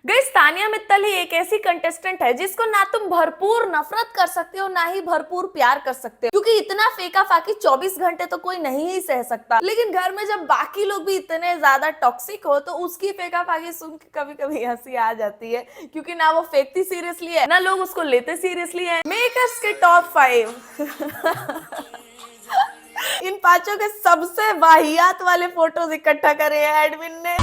Guys, Tania Mittal ही एक ऐसी contestant है जिसको ना तुम भरपूर नफरत कर सकते हो ना ही भरपूर प्यार कर सकते हो, क्योंकि इतना फेका फाकी 24 घंटे तो कोई नहीं ही सह सकता। लेकिन घर में जब बाकी लोग भी इतने ज्यादा टॉक्सिक हो तो उसकी फेका फाकी सुन के कभी कभी हंसी आ जाती है, क्योंकि ना वो फेंकती सीरियसली है ना लोग उसको लेते सीरियसली है। मेकर्स के टॉप 5 इन पांचों के सबसे वाहियात वाले फोटोज इकट्ठा करे हैं एडमिन ने।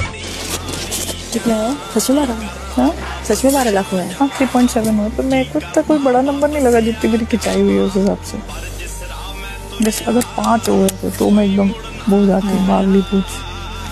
कितना है? सच में 12? हाँ सच में 12 लाख हुआ है। हाँ 3.7 हुआ, पर मेरे को तो कोई बड़ा नंबर नहीं लगा जितनी मेरी खिंचाई हुई है उस हिसाब से। जैसे अगर 5 हुए तो मैं एकदम बोल जाती हूँ बावली पूछ।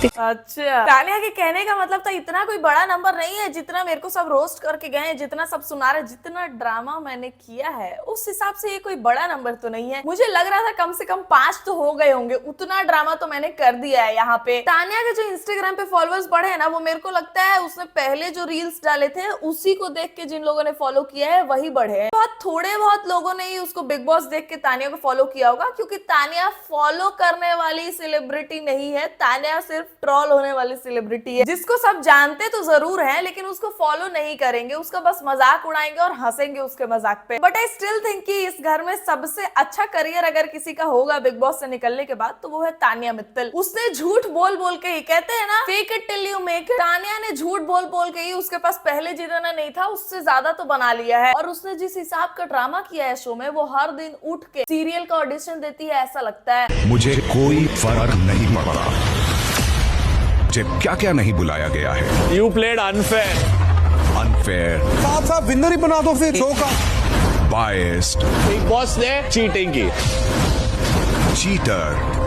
अच्छा, तानिया के कहने का मतलब था इतना कोई बड़ा नंबर नहीं है, जितना मेरे को सब रोस्ट करके गए हैं, जितना सब सुना रहे, जितना ड्रामा मैंने किया है उस हिसाब से ये कोई बड़ा नंबर तो नहीं है। मुझे लग रहा था कम से कम 5 तो हो गए होंगे, उतना ड्रामा तो मैंने कर दिया है यहाँ पे। तानिया के जो इंस्टाग्राम पे फॉलोअर्स बढ़े हैं ना, वो मेरे को लगता है उसने पहले जो रील्स डाले थे उसी को देख के जिन लोगों ने फॉलो किया है वही बढ़े हैं। बहुत थोड़े बहुत लोगों ने ही उसको बिग बॉस देख के तानिया को फॉलो किया होगा, क्योंकि तानिया फॉलो करने वाली सेलिब्रिटी नहीं है, तानिया सिर्फ ट्रॉल होने वाली सेलिब्रिटी है, जिसको सब जानते तो जरूर हैं लेकिन उसको फॉलो नहीं करेंगे, उसका बस मजाक उड़ाएंगे और हंसेंगे उसके मजाक पे। बट आई स्टिल थिंक कि इस घर में सबसे अच्छा करियर अगर किसी का होगा बिग बॉस से निकलने के बाद तो वो है तानिया मित्तल। उसने झूठ बोल बोल के ही, कहते हैं ना fake it till you make it, Tania ने झूठ बोल बोल के ही उसके पास पहले जितना नहीं था उससे ज्यादा तो बना लिया है। और उसने जिस हिसाब का ड्रामा किया है शो में, वो हर दिन उठ के सीरियल का ऑडिशन देती है ऐसा लगता है। मुझे कोई फर्क नहीं पड़ता मुझे क्या क्या नहीं बुलाया गया है। You played unfair. अनफेयर, साफ साफ विनर ही बना दो फिर शो का। बायस्ड, बिग बॉस ने चीटिंग की। चीटर।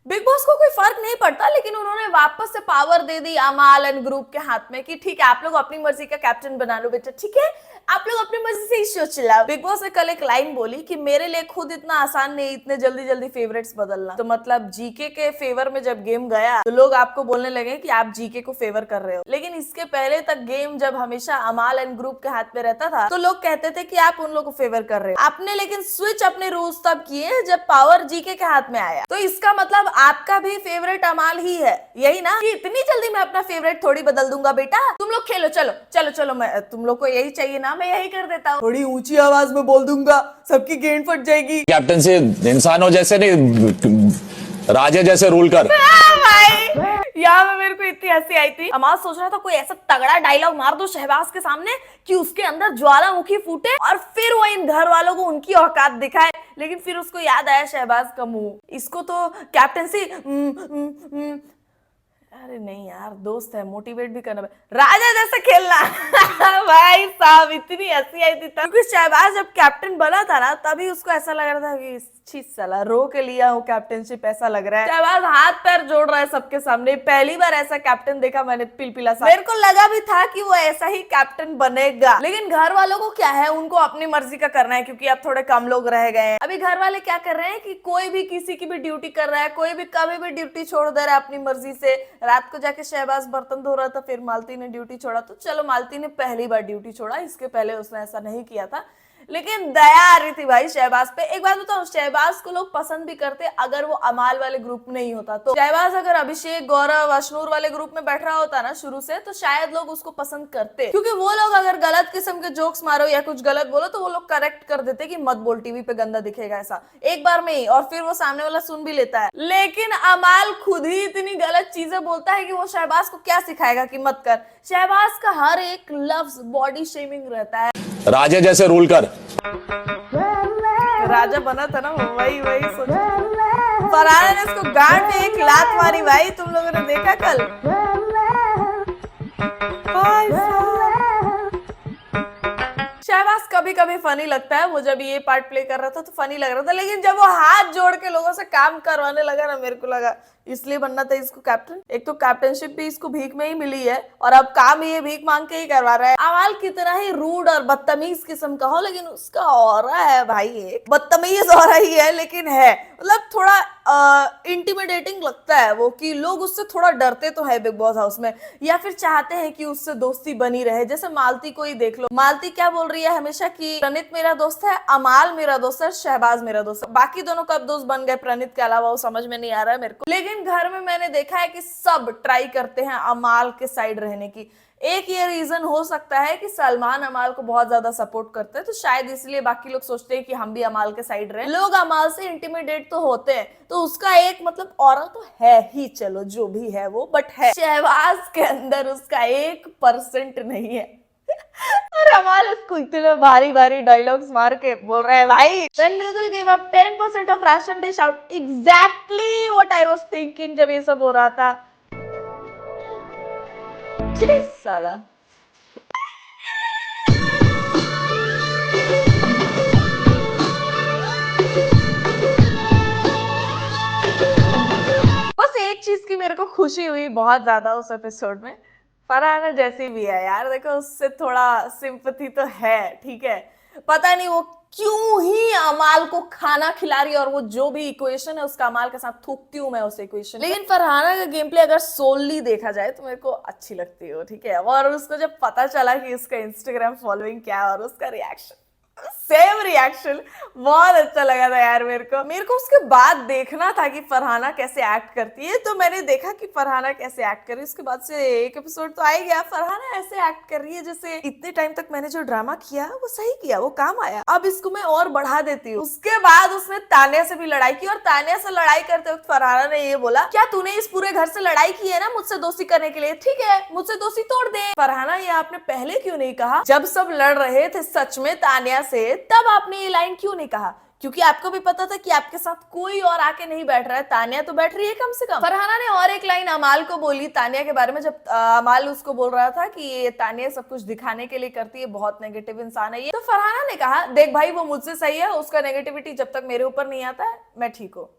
बिग बॉस को कोई फर्क नहीं पड़ता, लेकिन उन्होंने वापस से पावर दे दी अमाल एंड ग्रुप के हाथ में कि ठीक है आप लोग अपनी मर्जी का कैप्टन बना लो बेटा, ठीक है आप लोग अपनी मर्जी से ही शो चलाओ। बिग बॉस ने कल एक लाइन बोली कि मेरे लिए खुद इतना आसान नहीं इतने जल्दी जल्दी फेवरेट्स बदलना। तो मतलब जीके के फेवर में जब गेम गया तो लोग आपको बोलने लगे कि आप जीके को फेवर कर रहे हो, लेकिन इसके पहले तक गेम जब हमेशा अमाल एंड ग्रुप के हाथ में रहता था तो लोग कहते थे कि आप उन लोग को फेवर कर रहे हो। आपने लेकिन स्विच अपने रूल्स तब किए जब पावर जीके के हाथ में आया, तो इसका मतलब आपका भी फेवरेट अमाल ही है, यही ना कि इतनी जल्दी मैं अपना फेवरेट थोड़ी बदल दूंगा बेटा, तुम लोग खेलो, चलो चलो चलो, मैं तुम लोग को यही चाहिए ना, मैं यही कर देता हूँ, थोड़ी ऊंची आवाज में बोल दूंगा सबकी गेंद फट जाएगी। कैप्टन से इंसानों जैसे नहीं, राजे जैसे रूल कर। भाई यहाँ पे मेरे को इतनी हंसी आई थी। अमाल सोच रहा था कोई ऐसा तगड़ा डायलॉग मार दो शहबाज के सामने कि उसके अंदर ज्वालामुखी फूटे और फिर वो इन घर वालों को उनकी औकात दिखाए, लेकिन फिर उसको याद आया शहबाज का मुंह, इसको तो कैप्टनसी अरे नहीं यार दोस्त है, मोटिवेट भी करना, राजा जैसा खेलना। भाई साहब इतनी हंसी आई थी तब, क्योंकि शहबाज जब कैप्टन बना था ना तभी उसको ऐसा लग रहा था कि छी साला रो के लिया हूँ कैप्टनशिप ऐसा लग रहा है। शहबाज हाथ पैर जोड़ रहा है सबके सामने, पहली बार ऐसा कैप्टन देखा मैंने पिलपिला सा। मेरे को लगा भी था कि वो ऐसा ही कैप्टन बनेगा, लेकिन घर वालों को क्या है, उनको अपनी मर्जी का करना है, क्योंकि अब थोड़े कम लोग रह गए हैं। अभी घर वाले क्या कर रहे हैं कि कोई भी किसी की भी ड्यूटी कर रहा है, कोई भी कभी भी ड्यूटी छोड़ दे रहा है अपनी मर्जी से। रात को जाके शहबाज बर्तन धो रहा था, फिर मालती ने ड्यूटी छोड़ा, तो चलो मालती ने पहली बार ड्यूटी छोड़ा, इसके पहले उसने ऐसा नहीं किया था, लेकिन दया आ रही थी भाई शहबाज पे। एक बात बताओ, शहबाज को लोग पसंद भी करते अगर वो अमाल वाले ग्रुप में नहीं होता तो। शहबाज अगर अभिषेक, गौरव, अशनूर वाले ग्रुप में बैठ रहा होता ना शुरू से, तो शायद लोग उसको पसंद करते, क्योंकि वो लोग अगर गलत किस्म के जोक्स मारो या कुछ गलत बोलो तो वो लोग करेक्ट कर देते कि मत बोल, टीवी पे गंदा दिखेगा, ऐसा एक बार में ही, और फिर वो सामने वाला सुन भी लेता है। लेकिन अमाल खुद ही इतनी गलत चीजें बोलता है कि वो शहबाज को क्या सिखाएगा कि मत कर। शहबाज का हर एक लफ्ज बॉडी शेमिंग रहता है। राजे जैसे रूल कर। राजा बना था ना, वही सोच। फरहाना ने उसको गांड में एक लात मारी भाई, तुम लोगों ने देखा कल। शहबाज कभी कभी फनी लगता है, वो जब ये पार्ट प्ले कर रहा था तो फनी लग रहा था, लेकिन जब वो हाथ जोड़ के लोगों से काम करवाने लगा ना, मेरे को लगा इसलिए बनना था इसको कैप्टन। एक तो कैप्टनशिप भी इसको भीख में ही मिली है और अब काम ये भीख मांग के ही करवा रहा है। अमाल कितना ही रूड और बदतमीज किस्म का हो, लेकिन उसका ऑरा है भाई, एक बदतमीज ऑरा ही है, लेकिन है मतलब थोड़ा इंटिमिडेटिंग लगता है वो, कि लोग उससे थोड़ा डरते तो है बिग बॉस हाउस में, या फिर चाहते हैं कि उससे दोस्ती बनी रहे। जैसे मालती को ही देख लो, मालती क्या बोल रही है हमेशा कि प्रणीत मेरा दोस्त है, अमाल मेरा दोस्त है, शहबाज मेरा दोस्त है। बाकी दोनों कब दोस्त बन गए प्रणीत के अलावा वो समझ में नहीं आ रहा है मेरे को। लेकिन घर में मैंने देखा है कि सब ट्राई करते हैं अमाल के साइड रहने की। एक ये रीजन हो सकता है कि सलमान अमाल को बहुत ज्यादा सपोर्ट करते हैं, तो शायद इसलिए बाकी लोग सोचते हैं कि हम भी अमाल के साइड रहे। लोग अमाल से इंटिमिडेट तो होते हैं, तो उसका एक मतलब ऑरा तो है ही, चलो जो भी है वो, बट है। शहबाज के अंदर उसका 1% नहीं है। और अमाल उसको इतने भारी भारी डायलॉग्स मार के बोल रहे हैं, भाई when Mridul gave up 10% of ration dish out, exactly what I was thinking जब ये सब हो रहा था। साला बस एक चीज की मेरे को खुशी हुई बहुत ज्यादा उस एपिसोड में, फरहाना जैसी भी है यार, देखो उससे थोड़ा सिंपैथी तो है, ठीक है। पता नहीं वो क्यों ही अमाल को खाना खिला रही है, और वो जो भी इक्वेशन है उसका अमाल के साथ थूकती हूँ मैं उस इक्वेशन। लेकिन फरहाना का गेम प्ले अगर सोलली देखा जाए तो मेरे को अच्छी लगती है, ठीक है। और उसको जब पता चला कि उसका इंस्टाग्राम फॉलोइंग क्या है और उसका रिएक्शन, सेम रिएक्शन, बहुत अच्छा लगा था यार मेरे को उसके बाद देखना था कि फरहाना कैसे एक्ट करती है। तो मैंने देखा कि फरहाना कैसे एक्ट कर रही है, उसके बाद से एक एपिसोड तो आ ही गया, फरहाना ऐसे एक्ट कर रही है जैसे इतने टाइम तक मैंने जो ड्रामा किया वो सही किया, वो काम आया, अब इसको मैं और बढ़ा देती हूँ। उसके बाद उसने तानिया से भी लड़ाई की, और तानिया से लड़ाई करते वक्त फरहाना ने ये बोला, क्या तूने इस पूरे घर से लड़ाई की है ना मुझसे दोस्ती करने के लिए, ठीक है मुझसे दोस्ती तोड़ दे। फरहाना ये आपने पहले क्यों नहीं कहा, जब सब लड़ रहे थे सच में तानिया से, तब आपने ये लाइन क्यों नहीं कहा, क्योंकि आपको भी पता था कि आपके साथ कोई और आके नहीं बैठ रहा है, तानिया तो बैठ रही है कम से कम। फरहाना ने और एक लाइन अमाल को बोली तानिया के बारे में, जब अमाल उसको बोल रहा था कि ये तानिया सब कुछ दिखाने के लिए करती है, बहुत नेगेटिव इंसान है ये, तो फरहाना ने कहा, देख भाई वो मुझसे सही है, उसका नेगेटिविटी जब तक मेरे ऊपर नहीं आता है मैं ठीक हूँ।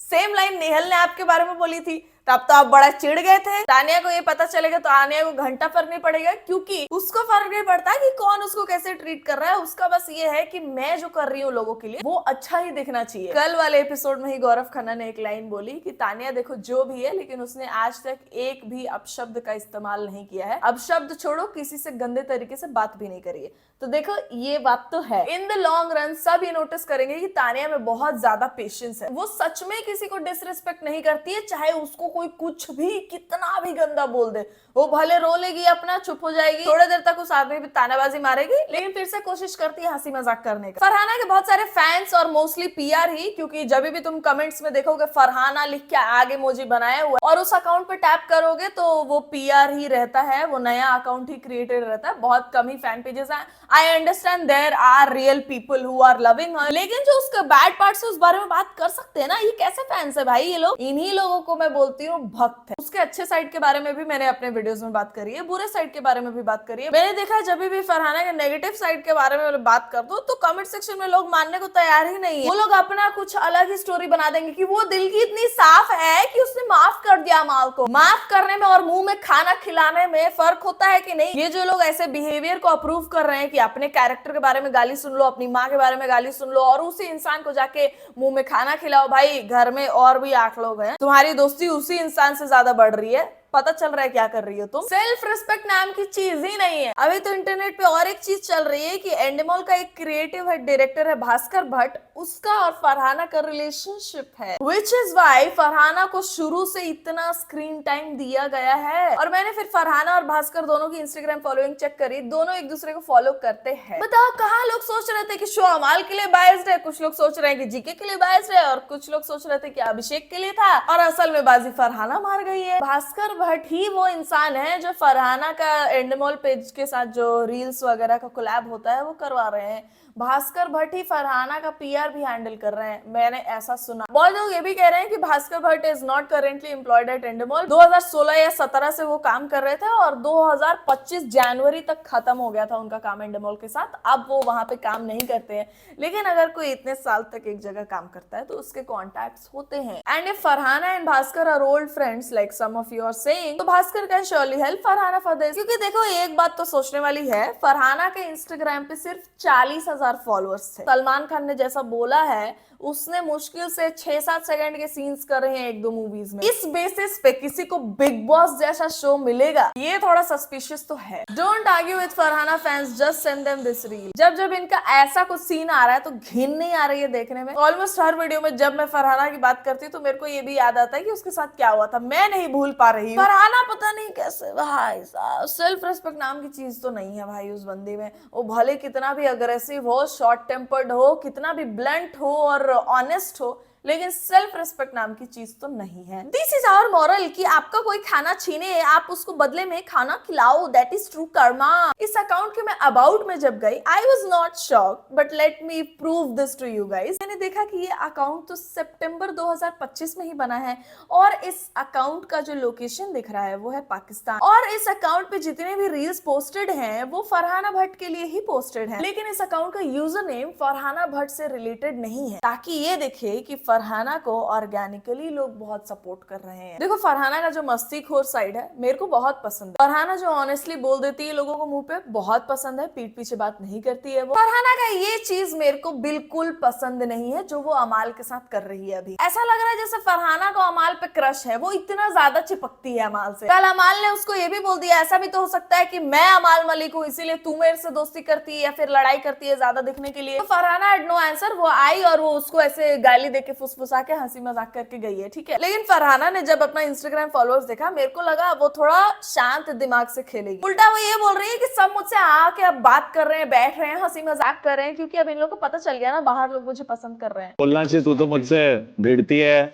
सेम लाइन नेहल ने आपके बारे में बोली थी, तब तो आप बड़ा चिढ़ गए थे। तानिया को ये पता चलेगा तो तानिया को घंटा फर्क नहीं पड़ेगा, क्योंकि उसको फर्क नहीं पड़ता कि कौन उसको कैसे ट्रीट कर रहा है, उसका बस ये है कि मैं जो कर रही हूँ लोगों के लिए वो अच्छा ही दिखना चाहिए। कल वाले एपिसोड में ही गौरव खन्ना ने एक लाइन बोली कि तानिया देखो जो भी है, लेकिन उसने आज तक एक भी अपशब्द का इस्तेमाल नहीं किया है, अपशब्द छोड़ो किसी से गंदे तरीके से बात भी नहीं करी है। तो देखो ये बात तो है, इन द लॉन्ग रन सब ये नोटिस करेंगे कि तानिया में बहुत ज्यादा पेशेंस है, वो सच में किसी को डिसरिस्पेक्ट नहीं करती है, चाहे उसको कोई कुछ भी कितना भी गंदा बोल दे, वो भले रो लेगी अपना, चुप हो जाएगी, थोड़ी देर तक उस आदमी पे तानाबाजी मारेगी, लेकिन फिर से कोशिश करती है हंसी मजाक करने का। फरहाना के बहुत सारे फैंस और मोस्टली पीआर ही, क्योंकि जब भी तुम कमेंट्स में देखोगे फरहाना लिख के आगे इमोजी बनाया हुआ और उस अकाउंट पे टैप करोगे तो वो पीआर ही रहता है, वो नया अकाउंट ही क्रिएटेड रहता है, बहुत कम ही फैन पेजेस हैं। I understand there are real people who are loving her, लेकिन जो उसका बैड पार्ट है उस बारे में बात कर सकते हैं ना, ये कैसे फैंस है भाई ये लोग, इन्हीं लोगों को मैं बोलती हूँ भक्त है। उसके अच्छे साइड के बारे में भी मैंने अपने वीडियोस में बात करी है, बुरे साइड के बारे में भी बात करी है। मैंने देखा जब भी फरहाना के नेगेटिव साइड के बारे में बात कर दो तो कमेंट सेक्शन में लोग मानने को तैयार ही नहीं है, वो लोग अपना कुछ अलग ही स्टोरी बना देंगे कि वो दिल की इतनी साफ है कि उसने माफ कर दिया अमाल को। माफ करने में और मुंह में खाना खिलाने में फर्क होता है कि नहीं? ये जो लोग ऐसे बिहेवियर को अप्रूव कर रहे हैं कि अपने कैरेक्टर के बारे में गाली सुन लो, अपनी माँ के बारे में गाली सुन लो और उसी इंसान को जाके मुंह में खाना खिलाओ, भाई घर में और भी 8 लोग हैं, तुम्हारी दोस्ती उसी इंसान से ज्यादा बढ़ रही है, पता चल रहा है क्या कर रही हो तुम। सेल्फ रिस्पेक्ट नाम की चीज ही नहीं है। अभी तो इंटरनेट पे और एक चीज चल रही है कि एंडेमोल का एक क्रिएटिव हेड डायरेक्टर है भास्कर भट्ट, उसका और फरहाना का रिलेशनशिप है, विच इज वाई फरहाना को शुरू से इतना स्क्रीन टाइम दिया गया है। और मैंने फिर फरहाना और भास्कर दोनों की इंस्टाग्राम फॉलोइंग चेक करी, दोनों एक दूसरे को फॉलो करते हैं। बताओ कहाँ लोग सोच रहे थे कि शो अमाल के लिए बायस्ड है, कुछ लोग सोच रहे हैं कि जीके के लिए बायस्ड है, और कुछ लोग सोच रहे थे कि अभिषेक के लिए था, और असल में बाजी फरहाना मार गई है। भास्कर भट्ट ही वो इंसान है जो फरहाना का एंडेमोल पेज के साथ जो रील्स वगैरह का कोलैब होता है वो करवा रहे हैं। भास्कर भट्ट ही फरहाना का पीआर भी हैंडल कर रहे हैं, मैंने ऐसा सुना। बहुत लोग ये भी कह रहे हैं कि Bhaskar Bhatt is not currently employed at Endemol. 2016 या 17 से वो काम कर रहे थे और 2025 जनवरी तक खत्म हो गया था उनका काम एंडेमोल के साथ, अब वो वहां पे काम नहीं करते हैं। लेकिन अगर कोई इतने साल तक एक जगह काम करता है तो उसके कॉन्टैक्ट्स होते हैं। And if Farhana and Bhaskar are old friends like some of you are saying, तो Bhaskar can surely help Farhana for this. क्योंकि देखो एक बात तो सोचने वाली है, फरहाना के इंस्टाग्राम पे सिर्फ 40,000 फॉलोअर्स थे। सलमान खान ने जैसा बोला है उसने मुश्किल से 6-7 सेकंड के सीन्स कर रहे हैं 1-2 मूवीज में। इस बेसिस पे किसी को बिग बॉस जैसा शो मिलेगा, ये थोड़ा सस्पिशियस तो है। Don't argue with Farhana fans, just send them this reel. जब जब इनका ऐसा कुछ सीन आ रहा है तो घिन नहीं आ रही है देखने में। ऑलमोस्ट हर वीडियो में जब मैं फरहाना की बात करती हूँ तो मेरे को ये भी याद आता है कि उसके साथ क्या हुआ था, मैं नहीं भूल पा रही हूँ। फरहाना पता नहीं कैसे भाई साहब, सेल्फ रेस्पेक्ट नाम की चीज तो नहीं है भाई उस बंदी में। वो भले कितना भी अग्रेसिव हो, शॉर्ट टेम्पर्ड हो, कितना भी ब्लंट हो और ऑनेस्ट हो, लेकिन सेल्फ रेस्पेक्ट नाम की चीज तो नहीं है। दिस इज आवर मॉरल कि आपका कोई खाना छीने, आप उसको बदले में खाना खिलाओ, दैट इज ट्रू कर्मा। इस अकाउंट के मैं अबाउट में जब गई, I was not shock, but let me prove this to you guys. मैंने देखा कि ये अकाउंट तो सितंबर 2025 में ही बना है और इस अकाउंट का जो लोकेशन दिख रहा है वो है पाकिस्तान, और इस अकाउंट पे जितने भी रील्स पोस्टेड हैं वो फरहाना भट्ट के लिए ही पोस्टेड हैं, लेकिन इस अकाउंट का यूजर नेम फरहाना भट्ट से रिलेटेड नहीं है, ताकि ये दिखे कि फरहाना को ऑर्गेनिकली लोग बहुत सपोर्ट कर रहे हैं। देखो फरहाना का जो मस्तीखोर साइड है मेरे को बहुत पसंद है। फरहाना जो ऑनेस्टली बोल देती है लोगों को मुंह पे, बहुत पसंद है, पीठ पीछे बात नहीं करती है वो। फरहाना का ये चीज मेरे को बिल्कुल पसंद नहीं है जो वो अमाल के साथ कर रही है। अभी ऐसा लग रहा है जैसे फरहाना को अमाल पे क्रश है, वो इतना ज्यादा चिपकती है अमाल से। कल अमाल ने उसको ये भी बोल दिया, ऐसा भी तो हो सकता है कि मैं अमाल मलिक हूँ इसीलिए तू मेरे से दोस्ती करती है या फिर लड़ाई करती है ज्यादा दिखने के लिए। तो फरहाना हैड नो आंसर, वो आई और वो उसको ऐसे गाली देके फुसफुसा के हंसी मजाक करके गई है, ठीक है। लेकिन फरहाना ने जब अपना इंस्टाग्राम फॉलोअर्स देखा, मेरे को लगा वो थोड़ा शांत दिमाग से खेलेगी। उल्टा वो ये बोल रही है कि सब मुझसे आके अब बात कर रहे हैं, बैठ रहे हैं, हंसी मजाक कर रहे हैं, क्योंकि अब इन लोगों को पता चल गया ना बाहर लोग मुझे पसंद कर रहे हैं। बोलना चाहिए, तू तो मुझसे भिड़ती है,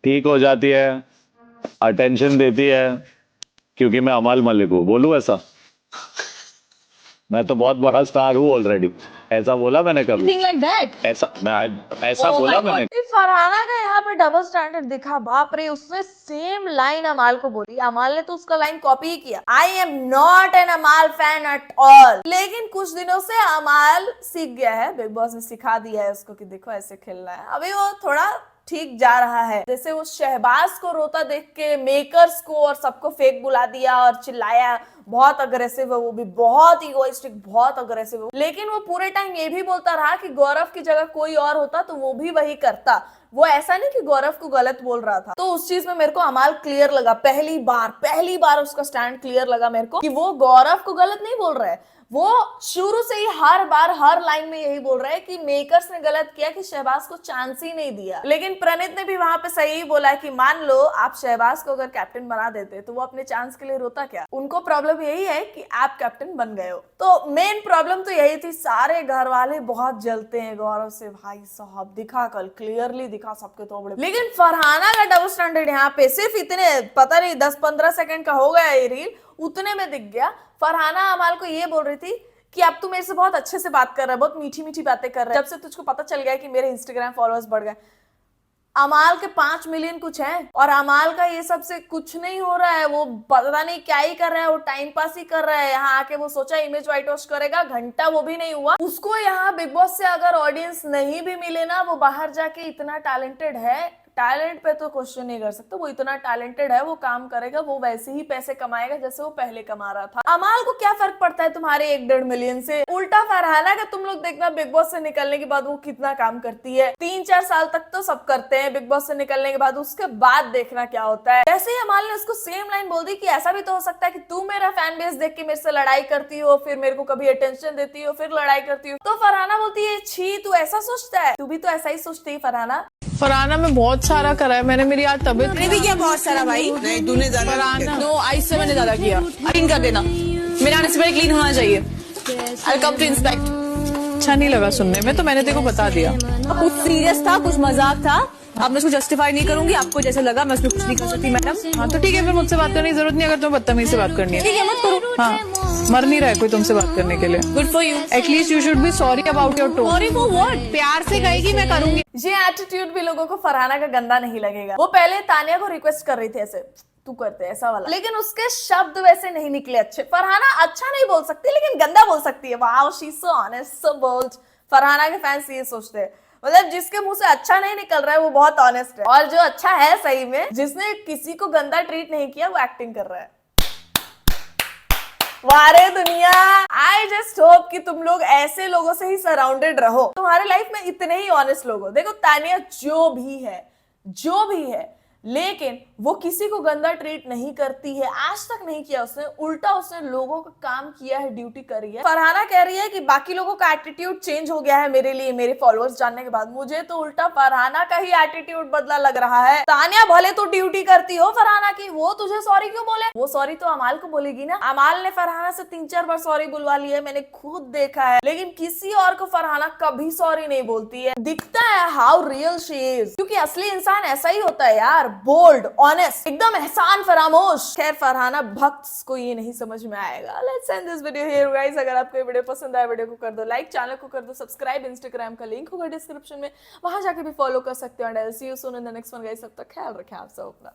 ठीक हो जाती है, अटेंशन देती है, क्योंकि मैं अमाल मलिक हूँ। बोलूं ऐसा? मैं तो बहुत बड़ा स्टार हूँ ऑलरेडी, ऐसा बोला मैंने कभी? like that. ऐसा बोला मैंने? फरहाना का यहाँ पे डबल स्टैंडर्ड दिखा, बाप रे। उसने सेम लाइन अमाल को बोली, अमाल ने तो उसका लाइन कॉपी ही किया, आई एम नॉट एन अमाल फैन एट ऑल। लेकिन कुछ दिनों से अमाल सीख गया है, बिग बॉस ने सिखा दिया है उसको कि देखो ऐसे खेलना है। अभी वो थोड़ा ठीक जा रहा है। जैसे वो शहबाज को रोता देख के मेकर्स को और सबको फेक बुला दिया और चिल्लाया, बहुत अग्रेसिव है, वो भी बहुत इगोइस्टिक, बहुत अग्रेसिव है। लेकिन वो पूरे टाइम ये भी बोलता रहा कि गौरव की जगह कोई और होता तो वो भी वही करता। वो ऐसा नहीं कि गौरव को गलत बोल रहा था। तो उस चीज में मेरे को अमाल क्लियर लगा, पहली बार उसका स्टैंड क्लियर लगा मेरे को कि वो गौरव को गलत नहीं बोल रहा है। वो शुरू से ही हर बार हर लाइन में यही बोल रहा है कि मेकर्स ने गलत किया कि शहबाज को चांस ही नहीं दिया। लेकिन प्रणीत ने भी वहां पे सही बोला कि मान लो आप शहबाज को अगर कैप्टन बना देते तो वो अपने चांस के लिए रोता क्या। उनको प्रॉब्लम यही है कि आप कैप्टन बन गए हो। तो मेन प्रॉब्लम तो यही थी। सारे घर वाले बहुत जलते हैं गौरव से, भाई साहब दिखा कल क्लियरली दिखा सबके तोबड़े। लेकिन फरहाना का डबल स्टैंडर्ड यहाँ पे सिर्फ इतने पता नहीं 10-15 सेकंड का हो गया ये रील, उतने में दिख गया। फरहाना अमाल को ये बोल रही थी कि अब तू मेरे से बहुत अच्छे से बात कर रहा है, बहुत मीठी मीठी बातें कर रहा है, जब से तुझको पता चल गया कि मेरे इंस्टाग्राम फॉलोअर्स बढ़ गए। अमाल के 5 मिलियन कुछ हैं और अमाल का ये सबसे कुछ नहीं हो रहा है। वो पता नहीं क्या ही कर रहा है, वो टाइम पास ही कर रहा है। यहाँ आके वो सोचा इमेज वाइट वॉश करेगा, घंटा वो भी नहीं हुआ। उसको यहाँ बिग बॉस से अगर ऑडियंस नहीं भी मिले ना, वो बाहर जाके इतना टैलेंटेड है, टैलेंट पे तो क्वेश्चन नहीं कर सकते, वो इतना टैलेंटेड है, वो काम करेगा, वो वैसे ही पैसे कमाएगा जैसे वो पहले कमा रहा था। अमाल को क्या फर्क पड़ता है तुम्हारे 1-1.5 मिलियन से। उल्टा फरहाना का तुम लोग देखना बिग बॉस से निकलने के बाद वो कितना काम करती है। 3-4 साल तक तो सब करते हैं बिग बॉस से निकलने के बाद, उसके बाद देखना क्या होता है। जैसे ही अमाल ने उसको सेम लाइन बोल दी कि ऐसा भी तो हो सकता है कि तू मेरा फैन बेस देख के मेरे से लड़ाई करती हो, फिर मेरे को कभी अटेंशन देती हो, फिर लड़ाई करती हो। तो फरहाना बोलती है छी तू ऐसा सोचता है, तू भी तो ऐसा ही सोचती है फरहाना। फरहाना में बहुत सारा करा है मैंने, मेरी आज तबीयत मैंने भी किया बहुत सारा भाई। नहीं तूने ज्यादा फरहाना नो आइस से मैंने ज्यादा किया। क्लीन कर देना, मेरे आने से पहले क्लीन होना चाहिए। आई कम टू इंस्पेक्ट। अच्छा नहीं लगा सुनने में तो मैंने तेरे को बता दिया। कुछ सीरियस था, कुछ मजाक था। अब मैं उसको जस्टिफाई नहीं करूंगी, आपको जैसे लगा मैं उसमें कुछ नहीं कर सकती मैडम। हाँ तो ठीक है, फिर मुझसे बात करने की जरूरत नहीं अगर तुम्हें बदतमीजी से बात करनी है। ठीक है मत करो। हाँ मर नहीं रहा है कोई तुमसे बात करने के लिए। Good for you. At least you should be sorry about your tone. Sorry for what? प्यार से कहेगी मैं करूंगी। ये एटीट्यूड भी लोगों को फरहाना का गंदा नहीं लगेगा। वो पहले तानिया को रिक्वेस्ट कर रही थी ऐसे तू करते ऐसा वाला, लेकिन उसके शब्द वैसे नहीं निकले अच्छे। फरहाना अच्छा नहीं बोल सकती लेकिन गंदा बोल सकती है। Wow she is so honest, so bold. Farhana के फैंस ये सोचते हैं, मतलब जिसके मुंह से अच्छा नहीं निकल रहा है वो बहुत ऑनेस्ट है, और जो अच्छा है सही में, जिसने किसी को गंदा ट्रीट नहीं किया वो एक्टिंग कर रहा है। वारे दुनिया, आई जस्ट होप कि तुम लोग ऐसे लोगों से ही सराउंडेड रहो, तुम्हारे लाइफ में इतने ही ऑनेस्ट लोग हो। देखो तानिया जो भी है लेकिन वो किसी को गंदा ट्रीट नहीं करती है, आज तक नहीं किया उसने, उल्टा उसने लोगों का काम किया है, ड्यूटी करी है। फरहाना कह रही है कि बाकी लोगों का एटीट्यूड चेंज हो गया है मेरे लिए, मेरे फॉलोअर्स जानने के बाद। मुझे तो उल्टा फरहाना का ही एटीट्यूड बदला लग रहा है। तानिया भले तो ड्यूटी करती हो फरहाना की, वो तुझे सॉरी क्यों बोले? वो सॉरी तो अमाल को बोलेगी ना। अमाल ने फरहाना से 3-4 बार सॉरी बुलवा ली है, मैंने खुद देखा है, लेकिन किसी और को फरहाना कभी सॉरी नहीं बोलती है। दिखता है हाउ रियल शी इज, क्योंकि असली इंसान ऐसा ही होता है यार, बोल्ड, ऑनेस्ट, एकदम एहसान फरामोश। खैर फरहाना भक्त को ये नहीं समझ में आएगा। Let's end this video here guys. अगर आपको ये वीडियो पसंद आया, वीडियो को कर दो लाइक, चैनल को कर दो सब्सक्राइब, इंस्टाग्राम का लिंक होगा डिस्क्रिप्शन में, वहां जाके भी फॉलो कर सकते हो। And I will see you soon in the next one guys. तब तक ख्याल रखें आप सब अपना।